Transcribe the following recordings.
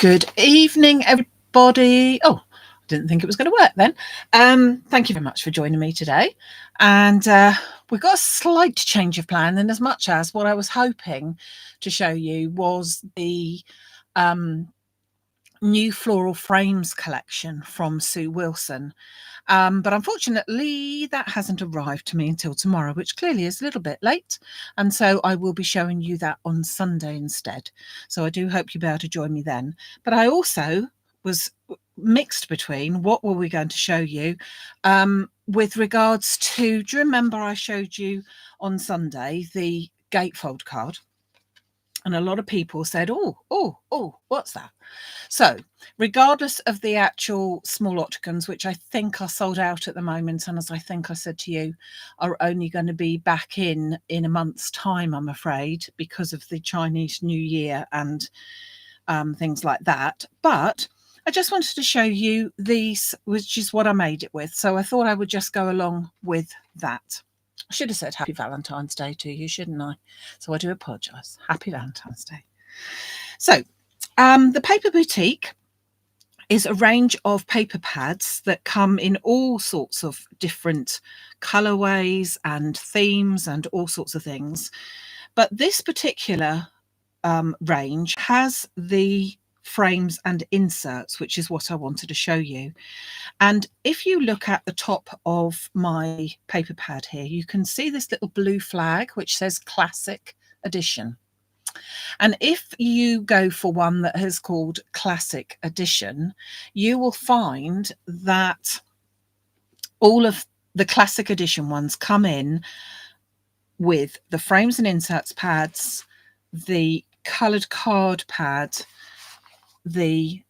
Good evening, everybody. Oh, I didn't think it was going to work then. Thank you very much for joining me today. And we've got a slight change of plan, in as much as what I was hoping to show you was the new floral frames collection from Sue Wilson. But unfortunately, that hasn't arrived to me until tomorrow, which clearly is a little bit late. And so I will be showing you that on Sunday instead. So I do hope you'll be able to join me then. But I also was mixed between what were we going to show you with regards to, do you remember I showed you on Sunday the gatefold card? And a lot of people said, oh, what's that? So regardless of the actual small octagons, which I think are sold out at the moment, and as I think I said to you, are only going to be back in a month's time, I'm afraid, because of the Chinese New Year and things like that. But I just wanted to show you these, which is what I made it with. So I thought I would just go along with that. I should have said Happy Valentine's Day to you, shouldn't I? So I do apologise. Happy Valentine's Day. So the Paper Boutique is a range of paper pads that come in all sorts of different colorways and themes and all sorts of things. But this particular range has the frames and inserts, which is what I wanted to show you. And if you look at the top of my paper pad here, you can see this little blue flag which says Classic Edition. And if you go for one that is called Classic Edition, you will find that all of the Classic Edition ones come in with the frames and inserts pads, the coloured card pad, the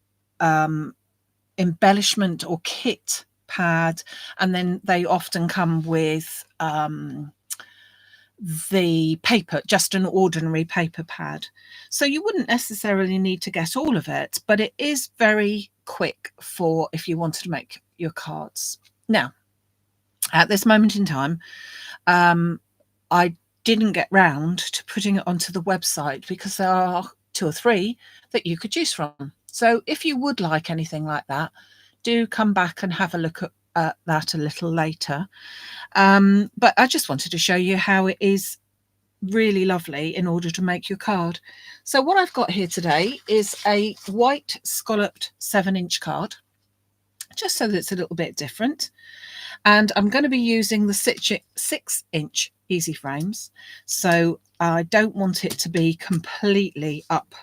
embellishment or kit pad, and then they often come with the paper, just an ordinary paper pad. So you wouldn't necessarily need to get all of it, but it is very quick for if you wanted to make your cards. Now, at this moment in time, I didn't get round to putting it onto the website because there are 2 or 3 that you could choose from. So if you would like anything like that, do come back and have a look at that a little later. But I just wanted to show you how it is really lovely in order to make your card. So what I've got here today is a white scalloped 7-inch card, just so that it's a little bit different. And I'm going to be using the 6-inch easy frames. So I don't want it to be completely up,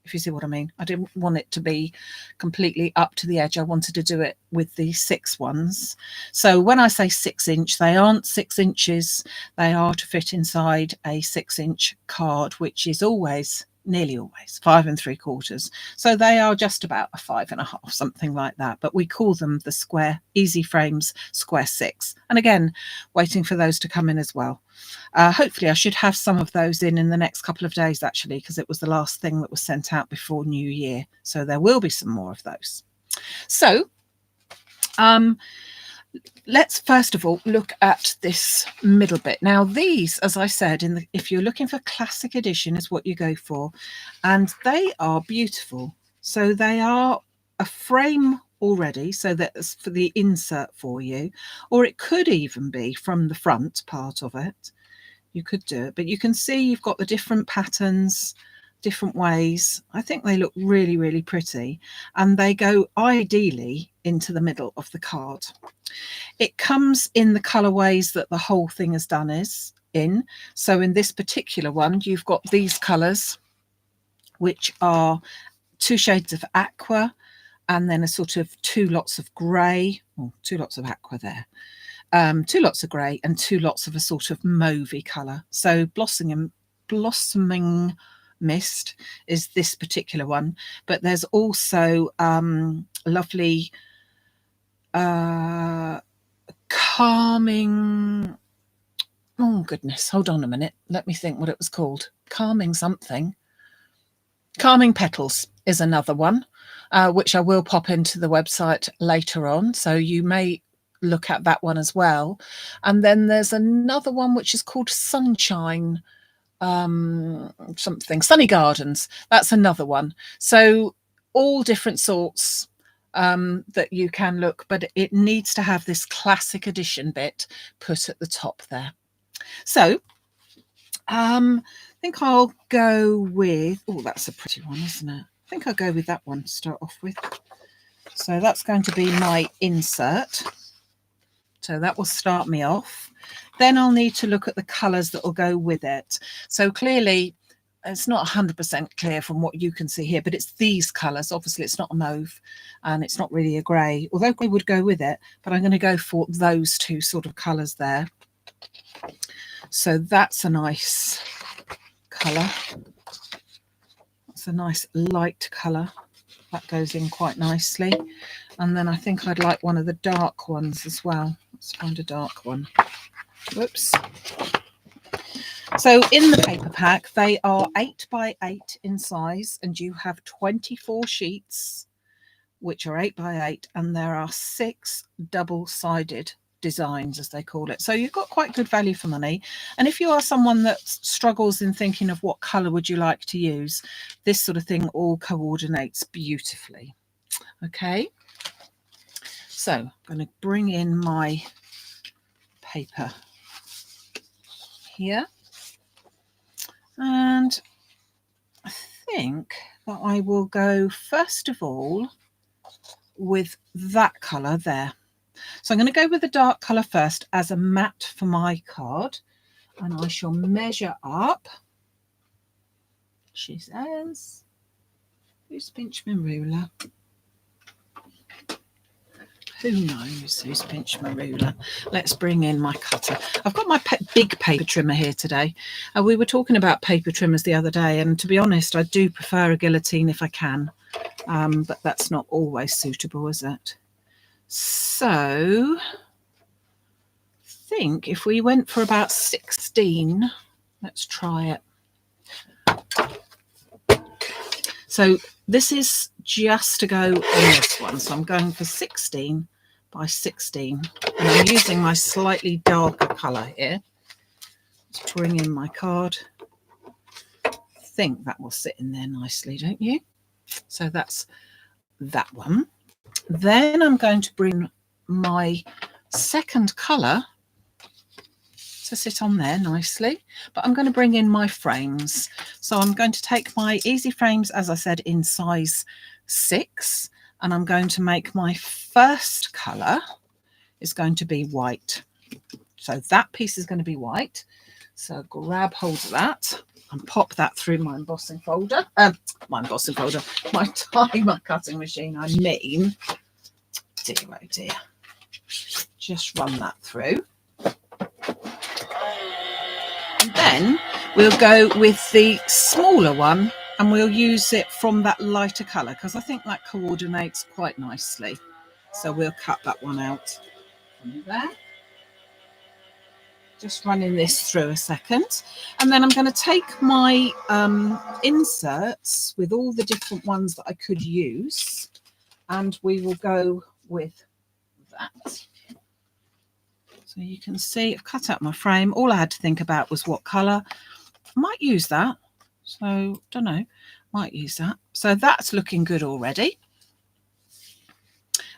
if you see what I mean. I didn't want it to be completely up to the edge. I wanted to do it with the 6 ones. So when I say 6-inch, they aren't 6 inches. They are to fit inside a 6-inch card, which is always, nearly always, 5 3/4. So they are just about a 5 1/2, something like that. But we call them the square easy frames square 6. And again, waiting for those to come in as well. Hopefully I should have some of those in the next couple of days, actually, because it was the last thing that was sent out before New Year. So there will be some more of those. So let's first of all look at this middle bit. Now these, as I said, if you're looking for Classic Edition, is what you go for, and they are beautiful. So they are a frame already, so that's for the insert for you, or it could even be from the front part of it. You could do it, but you can see you've got the different patterns, different ways. I think they look really, really pretty, and they go ideally into the middle of the card. It comes in the colorways that the whole thing is done is in. So in this particular one, you've got these colors, which are 2 shades of aqua, and then a sort of 2 lots of grey, 2 lots of aqua there. 2 lots of grey and 2 lots of a sort of mauvey colour. So blossoming mist is this particular one, but there's also lovely calming, oh goodness, hold on a minute, let me think what it was called. Calming something. Calming Petals is another one, which I will pop into the website later on, so you may look at that one as well. And then there's another one which is called Sunshine something, Sunny Gardens. That's another one. So all different sorts that you can look, but it needs to have this classic edition bit put at the top there. So I think I'll go with, oh, that's a pretty one, isn't it? I think I'll go with that one to start off with. So that's going to be my insert. So that will start me off. Then I'll need to look at the colours that will go with it. So clearly, it's not 100% clear from what you can see here, but it's these colours. Obviously, it's not a mauve and it's not really a grey, although grey would go with it. But I'm going to go for those two sort of colours there. So that's a nice colour. It's a nice light colour. That goes in quite nicely. And then I think I'd like one of the dark ones as well. Let's find a dark one. Whoops. So in the paper pack, they are 8 by 8 in size, and you have 24 sheets, which are 8 by 8, and there are 6 double-sided designs, as they call it. So you've got quite good value for money. And if you are someone that struggles in thinking of what colour would you like to use, this sort of thing all coordinates beautifully. Okay, so I'm going to bring in my paper here, and I think that I will go first of all with that colour there. So I'm going to go with the dark colour first as a mat for my card, and I shall measure up. She says, who's pinched my ruler? Who knows who's pinched my ruler? Let's bring in my cutter. I've got my big paper trimmer here today. We were talking about paper trimmers the other day, and to be honest, I do prefer a guillotine if I can, but that's not always suitable, is it? So I think if we went for about 16, let's try it. So this is just to go on this one. So I'm going for 16 by 16, and I'm using my slightly darker colour here. Let's bring in my card. I think that will sit in there nicely, don't you? So that's that one. Then I'm going to bring my second colour to sit on there nicely, but I'm going to bring in my frames. So I'm going to take my easy frames, as I said, in size 6, and I'm going to make my first colour is going to be white. So that piece is going to be white. So grab hold of that and pop that through my embossing folder. My timer cutting machine, I mean. Dear, oh dear. Just run that through. And then we'll go with the smaller one, and we'll use it from that lighter colour, because I think that coordinates quite nicely. So we'll cut that one out from there. Just running this through a second, and then I'm going to take my inserts with all the different ones that I could use, and we will go with that. So you can see I've cut out my frame. All I had to think about was what colour. I might use that. So don't know, might use that. So that's looking good already.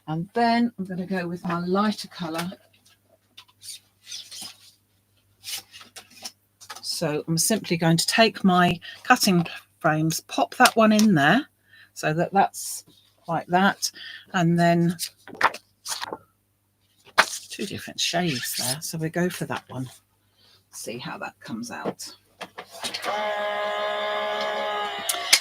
And then I'm going to go with my lighter colour. So I'm simply going to take my cutting frames, pop that one in there so that that's like that, and then 2 different shades there. So we go for that one. See how that comes out.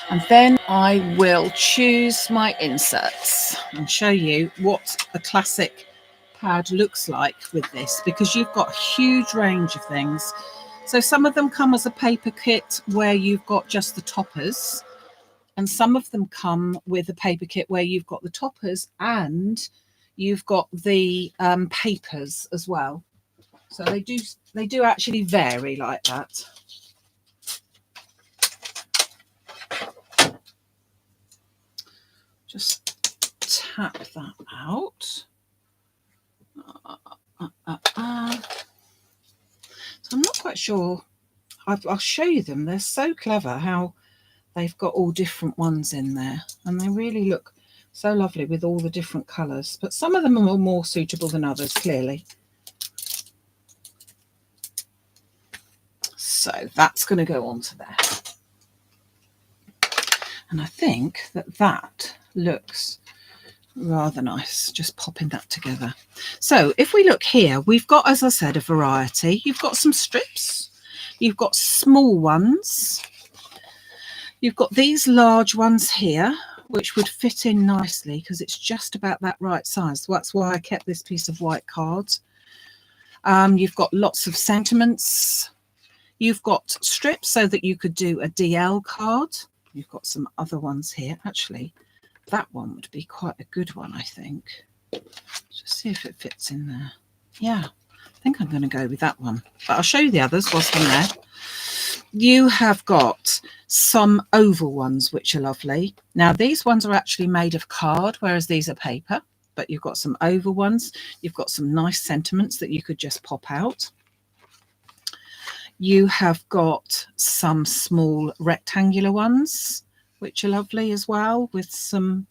And then I will choose my inserts and show you what a classic pad looks like with this, because you've got a huge range of things. So some of them come as a paper kit where you've got just the toppers, and some of them come with a paper kit where you've got the toppers and you've got the papers as well. So they do actually vary like that. Just tap that out. So I'm not quite sure. I'll show you them. They're so clever how they've got all different ones in there, and they really look so lovely with all the different colours, but some of them are more suitable than others, clearly. So that's going to go onto there. And I think that that looks rather nice, just popping that together. So if we look here, we've got, as I said, a variety. You've got some strips, you've got small ones, you've got these large ones here, which would fit in nicely because it's just about that right size. So that's why I kept this piece of white card. You've got lots of sentiments. You've got strips so that you could do a DL card. You've got some other ones here. Actually, that one would be quite a good one, I think. Just see if it fits in there. Yeah, I think I'm going to go with that one. But I'll show you the others whilst I'm there. You have got some oval ones, which are lovely. Now, these ones are actually made of card, whereas these are paper. But you've got some oval ones. You've got some nice sentiments that you could just pop out. You have got some small rectangular ones, which are lovely as well, with some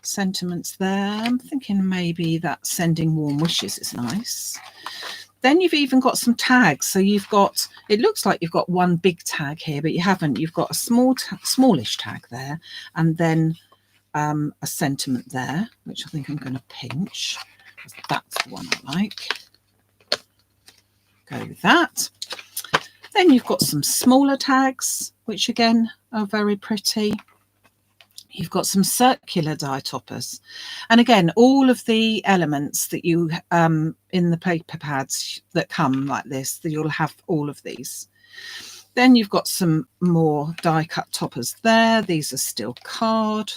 sentiments there. I'm thinking maybe that sending warm wishes is nice. Then you've even got some tags. So you've got, it looks like you've got one big tag here, but you haven't. You've got a smallish tag there, and then a sentiment there, which I think I'm going to pinch. That's the one I like. Go with that. Then you've got some smaller tags, which again are very pretty. You've got some circular die toppers, and again, all of the elements that you in the paper pads that come like this, that you'll have all of these. Then you've got some more die cut toppers there. These are still card,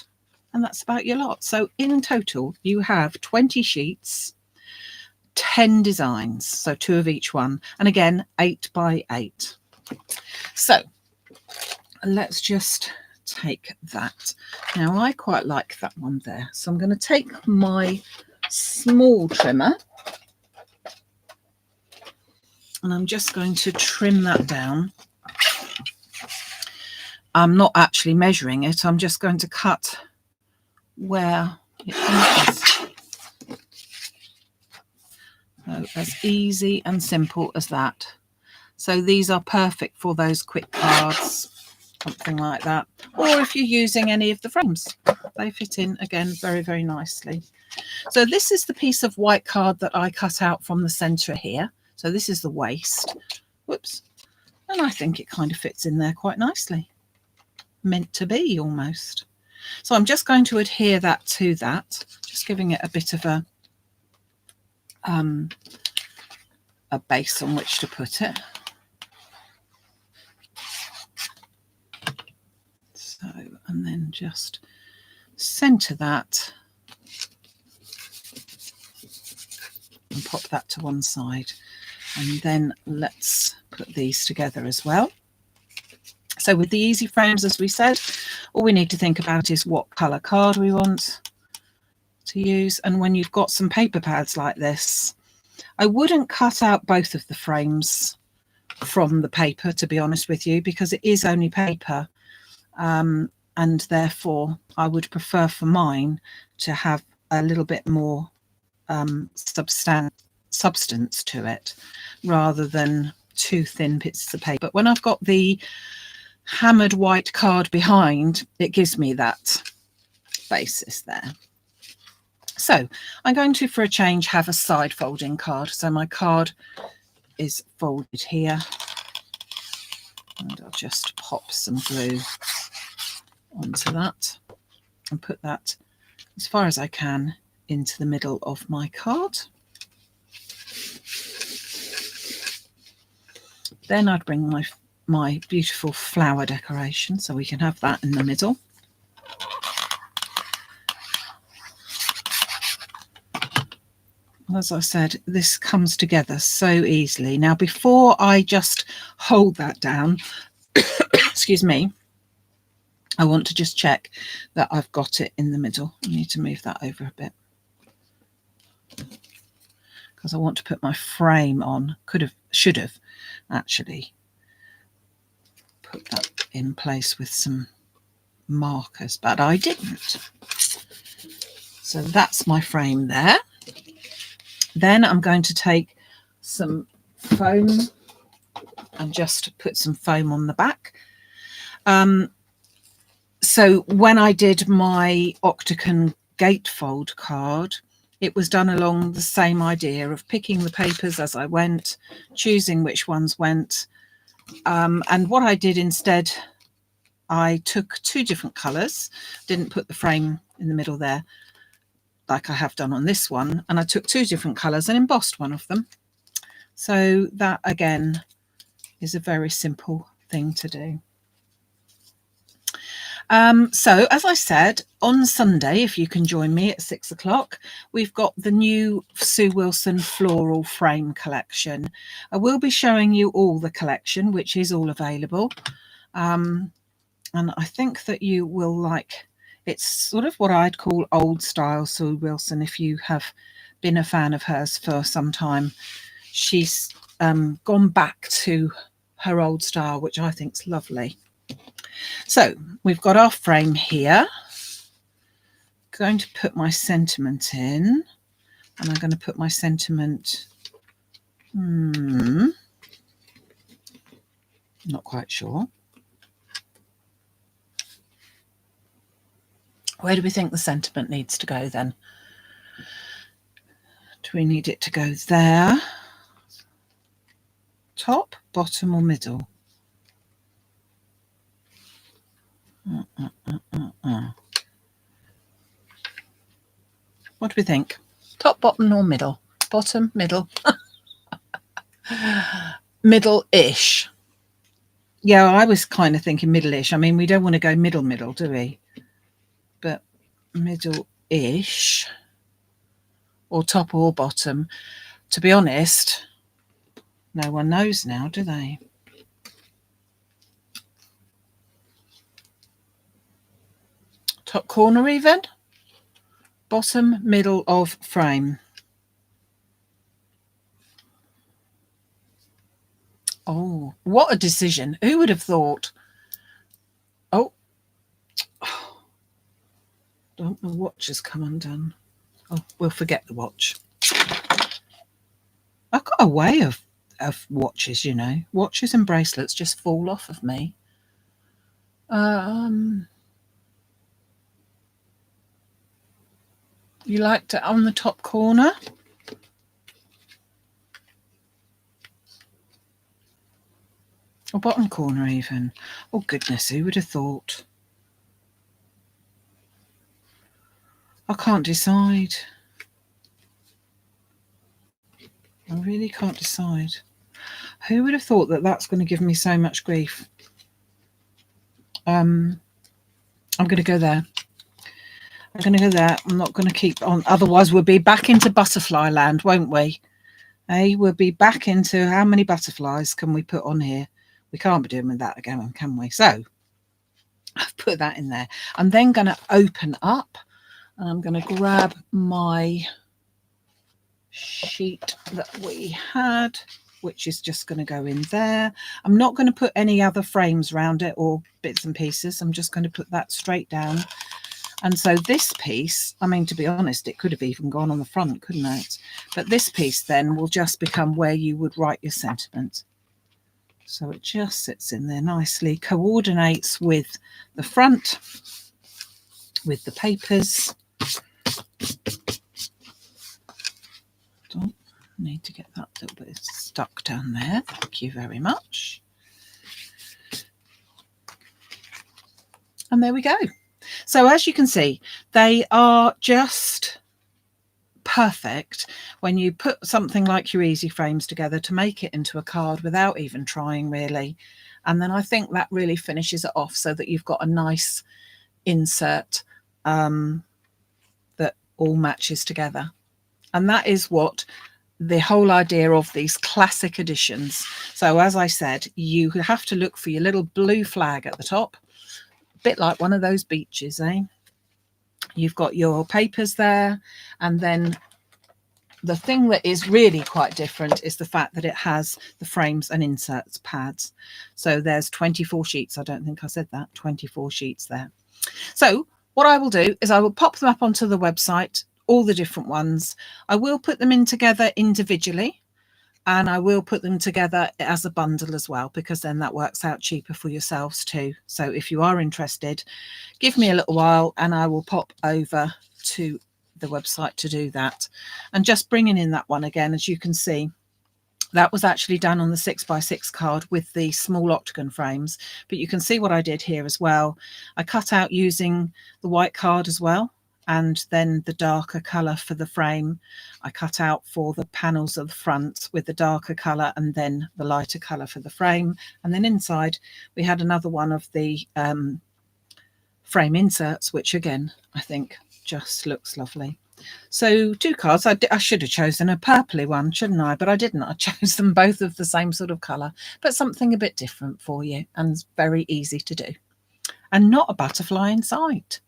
and that's about your lot. So in total, you have 20 sheets, 10 designs, so 2 of each one, and again 8 by 8. So let's just take that. Now I quite like that one there, so I'm going to take my small trimmer and I'm just going to trim that down. I'm not actually measuring it, I'm just going to cut where it finishes. So as easy and simple as that. So these are perfect for those quick cards, something like that, or if you're using any of the frames, they fit in again very, very nicely. So this is the piece of white card that I cut out from the center here. So this is the waist. Whoops. And I think it kind of fits in there quite nicely, meant to be almost. So I'm just going to adhere that to that, just giving it a bit of a base on which to put it. So, and then just center that and pop that to one side. And then let's put these together as well. So with the easy frames, as we said, all we need to think about is what color card we want to use. And when you've got some paper pads like this, I wouldn't cut out both of the frames from the paper, to be honest with you, because it is only paper. And therefore I would prefer for mine to have a little bit more substance to it rather than 2 thin bits of paper. But when I've got the hammered white card behind, it gives me that basis there. So I'm going to, for a change, have a side folding card. So my card is folded here, and I'll just pop some glue onto that and put that as far as I can into the middle of my card. Then I'd bring my beautiful flower decoration, so we can have that in the middle. As I said, this comes together so easily. Now, before I just hold that down, excuse me, I want to just check that I've got it in the middle. I need to move that over a bit because I want to put my frame on. Should have actually put that in place with some markers, but I didn't. So that's my frame there. Then I'm going to take some foam and just put some foam on the back. So when I did my Octagon gatefold card, it was done along the same idea of picking the papers as I went, choosing which ones went. And what I did instead, I took 2 different colours, didn't put the frame in the middle there like I have done on this one, and I took 2 different colours and embossed one of them. So that again is a very simple thing to do. So as I said, on Sunday, if you can join me at 6 o'clock, we've got the new Sue Wilson floral frame collection. I will be showing you all the collection, which is all available. And I think that you will like, it's sort of what I'd call old style Sue Wilson. If you have been a fan of hers for some time, she's gone back to her old style, which I think is lovely. So we've got our frame here. I'm going to put my sentiment in, and I'm going to put my sentiment, not quite sure. Where do we think the sentiment needs to go then? Do we need it to go there? Top, bottom or middle? What do we think? Top, bottom or middle? Bottom, middle? Middle-ish. Yeah, I was kind of thinking middle-ish. I mean, we don't want to go middle, do we? But middle-ish. Or top or bottom. To be honest, no one knows now, do they? Top corner even? Bottom, middle of frame. Oh, what a decision. Who would have thought? Oh, the watch has come undone. Oh, we'll forget the watch. I've got a way of watches, you know. Watches and bracelets just fall off of me. You liked it on the top corner? Or bottom corner even? Oh goodness, who would have thought? I can't decide. I really can't decide. Who would have thought that that's going to give me so much grief? I'm going to go there. I'm going to go there. I'm not going to keep on. Otherwise, we'll be back into butterfly land, won't we? Hey, we'll be back into how many butterflies can we put on here? We can't be doing with that again, can we? So I've put that in there. I'm then going to open up, and I'm going to grab my sheet that we had, which is just going to go in there. I'm not going to put any other frames around it or bits and pieces. I'm just going to put that straight down. And so this piece, I mean, to be honest, it could have even gone on the front, couldn't it? But this piece then will just become where you would write your sentiment. So it just sits in there nicely, coordinates with the front, with the papers. Don't need to get that little bit stuck down there. Thank you very much. And there we go. So as you can see, they are just perfect when you put something like your easy frames together to make it into a card without even trying, really. And then I think that really finishes it off so that you've got a nice insert that all matches together. And that is what the whole idea of these classic editions. So as I said, you have to look for your little blue flag at the top, a bit like one of those beaches, eh? You've got your papers there, and then the thing that is really quite different is the fact that it has the frames and inserts pads. So there's 24 sheets. I don't think I said that. 24 sheets there. So what I will do is I will pop them up onto the website, all the different ones. I will put them in together individually, and I will put them together as a bundle as well, because then that works out cheaper for yourselves too. So if you are interested, give me a little while and I will pop over to the website to do that. And just bringing in that one again, as you can see, that was actually done on the 6x6 card with the small octagon frames, but you can see what I did here as well. I cut out using the white card as well, and then the darker colour for the frame. I cut out for the panels of the front with the darker colour and then the lighter colour for the frame. And then inside we had another one of the frame inserts, which again I think just looks lovely. So 2 cards. I should have chosen a purpley one, shouldn't I? But I didn't. I chose them both of the same sort of colour, but something a bit different for you, and very easy to do. And not a butterfly in sight,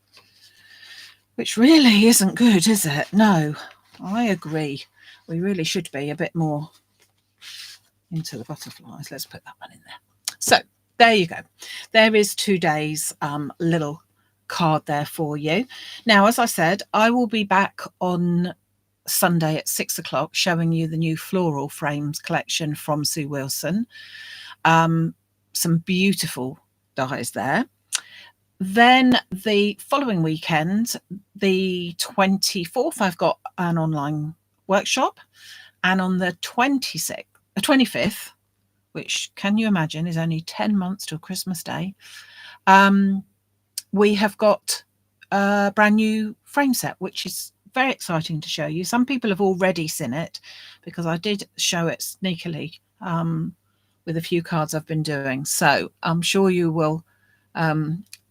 which really isn't good, is it? No, I agree. We really should be a bit more into the butterflies. Let's put that one in there. So there you go. There is today's little card there for you. Now, as I said, I will be back on Sunday at 6 o'clock showing you the new floral frames collection from Sue Wilson. Some beautiful dies there. Then the following weekend, the 24th, I've got an online workshop, and on the 25th, which, can you imagine, is only 10 months till Christmas Day, we have got a brand new frame set, which is very exciting to show you. Some people have already seen it because I did show it sneakily with a few cards I've been doing. So I'm sure you will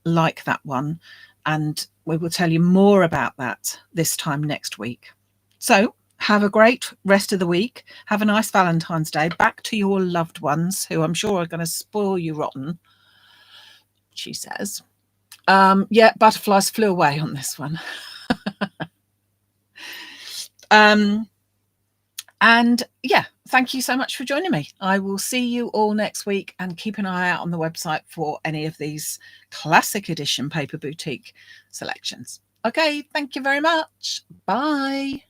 like that one, and we will tell you more about that this time next week. So have a great rest of the week. Have a nice Valentine's Day. Back to your loved ones, who I'm sure are going to spoil you rotten, she says. Yeah, butterflies flew away on this one. And yeah, thank you so much for joining me. I will see you all next week, and keep an eye out on the website for any of these classic edition Paper Boutique selections. Okay, thank you very much. Bye.